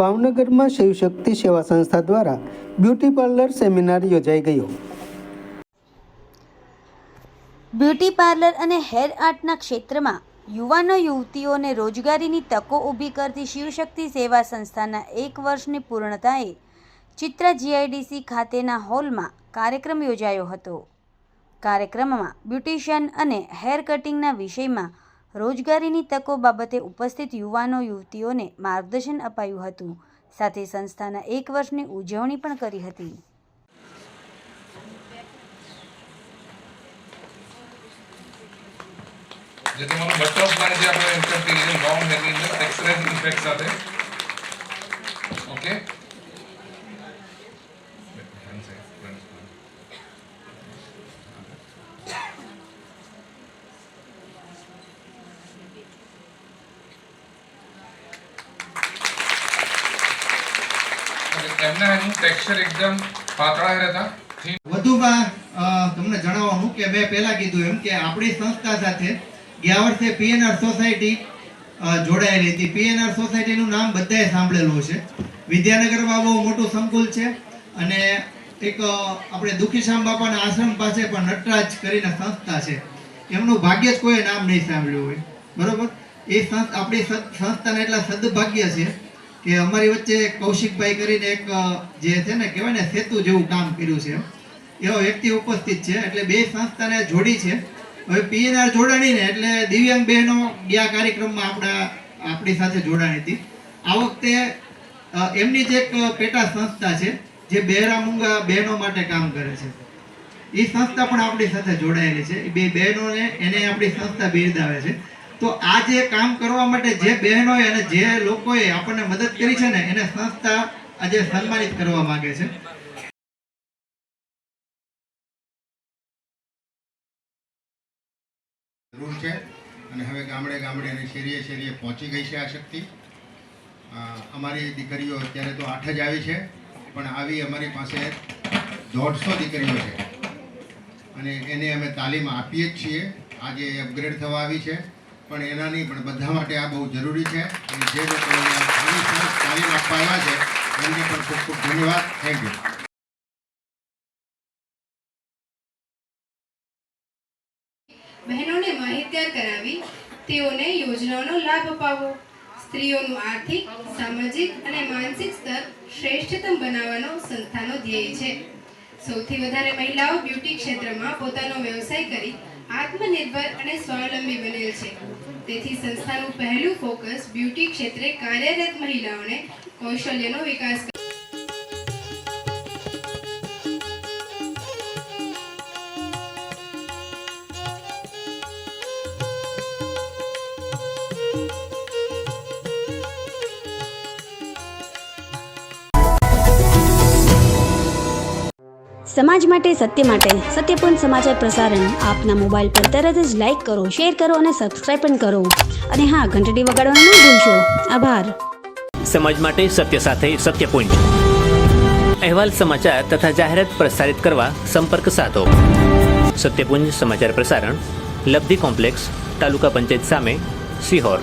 ભાવનગરમાં શિવશક્તિ સેવા સંસ્થા દ્વારા બ્યુટી પાર્લર સેમિનાર યોજાઈ ગયો। બ્યુટી પાર્લર અને હેર આર્ટના ક્ષેત્રમાં યુવાનો યુવતીઓને રોજગારીની તકો ઊભી કરતી શિવશક્તિ સેવા સંસ્થાના 1 વર્ષની પૂર્ણતાએ ચિત્રા GIDC ખાતેના હોલમાં કાર્યક્રમ યોજાયો હતો। કાર્યક્રમમાં બ્યુટિશિયન અને હેર કટિંગના વિષયમાં રોજગારીની તકો બાબતે ઉપસ્થિત યુવાનો યુવતીઓને માર્ગદર્શન અપાયું હતું, સાથે સંસ્થાના 1 વર્ષની ઉજવણી પણ કરી હતી। જે તમારો બટર પ્લાન જે આપણે ઇન્સર્ટ કરી છે લોંગ હેરની અંદર ટેક્સચરાઇઝ ઇફેક્ટ સાથે ઓકે એમના એનું ટેક્સચર એકદમ પાતળા રહેતા। વધુમાં તમને જણાવવાનું કે મેં પહેલા કીધું એમ કે આપણી સંસ્થા સાથે ગયા વર્ષે PNR સોસાયટી જોડાયેલી હતી। PNR સોસાયટીનું નામ બધાએ સાંભળેલું છે। વિદ્યાનગરમાં બહુ મોટું સંકુલ છે અને એક આપણે દુખીશ્યામ બાપાના આશ્રમ પાસે પણ નટરાજ કરીને સંસ્થા છે, એમનું ભાગ્ય જ કોઈ નામ નહીં સાંભળ્યું હોય, બરોબર। એ આપણી સંસ્થાને એટલા સદભાગ્ય છે કે અમારી વચ્ચે કૌશિકભાઈ કરીને એક જે છે ને કહેવાય ને સેતુ જેવું કામ કર્યું છે, એવો વ્યક્તિ ઉપસ્થિત છે, એટલે બે સંસ્થાને જોડી છે। હવે PNR જોડાણી ને એટલે દિવ્યાંગ બહેનો ગયા કાર્યક્રમમાં આપણી સાથે જોડાણી હતી। આ વખતે એમની જ એક પેટા સંસ્થા છે જે બહેરા મૂંગા બહેનો માટે કામ કરે છે, એ સંસ્થા પણ આપણી સાથે જોડાયેલી છે। એ બે બહેનોને એને આપણી સંસ્થા બિરદાવે છે। તો આ જે કામ કરવા માટે જે બહેનોએ અને જે લોકોએ આપણને મદદ કરી છે ને એને સંસ્થા આજે સન્માનિત કરવા માંગે છે। જરૂર છે અને હવે ગામડે ગામડે અને શેરીએ શેરીએ પહોંચી ગઈ છે આ શક્તિ। અમારી દીકરીઓ અત્યારે તો 8 જ આવી છે, પણ આવી અમારી પાસે 150 દીકરીઓ છે અને એને અમે તાલીમ આપીએ જ છીએ। આજે અપગ્રેડ થવા આવી છે, પણ એના નહીં, પણ બધા માટે આ બહુ જરૂરી છે અને જે લોકો તાલીમ આપવા આવ્યા છે એમને પણ ખૂબ ખૂબ ધન્યવાદ। Thank you. બહેનોને માહિતગાર કરાવી તેઓને યોજનાઓનો લાભ અપાવવો, સ્ત્રીઓનું આર્થિક, સામાજિક અને માનસિક સ્તર શ્રેષ્ઠતમ બનાવવાનો સંસ્થાનો ધ્યેય છે। સૌથી વધારે મહિલાઓ બ્યુટી ક્ષેત્રમાં પોતાનો વ્યવસાય કરી આત્મનિર્ભર અને સ્વાવલંબી બનેલ છે। તેથી સંસ્થાનું પહેલું ફોકસ બ્યુટી ક્ષેત્રે કાર્યરત મહિલાઓને કૌશલ્યનો વિકાસ સમાજ માટે સત્ય માટે સત્યપૂર્ણ સમાચાર પ્રસારણ આપના મોબાઈલ પર તરત જ લાઈક કરો, શેર કરો અને સબસ્ક્રાઈબ પણ કરો, અને હા, ઘંટડી વગાડવાનું ન ભૂલશો। આભાર। સમાજ માટે સત્ય સાથે સત્યપુંજ અહેવાલ, સમાચાર તથા જાહેરાત પ્રસારિત કરવા સંપર્ક સાધો। સત્યપુંજ સમાચાર પ્રસારણ, લબ્ધિ કોમ્પ્લેક્સ, તાલુકા પંચાયત સામે, સિહોર।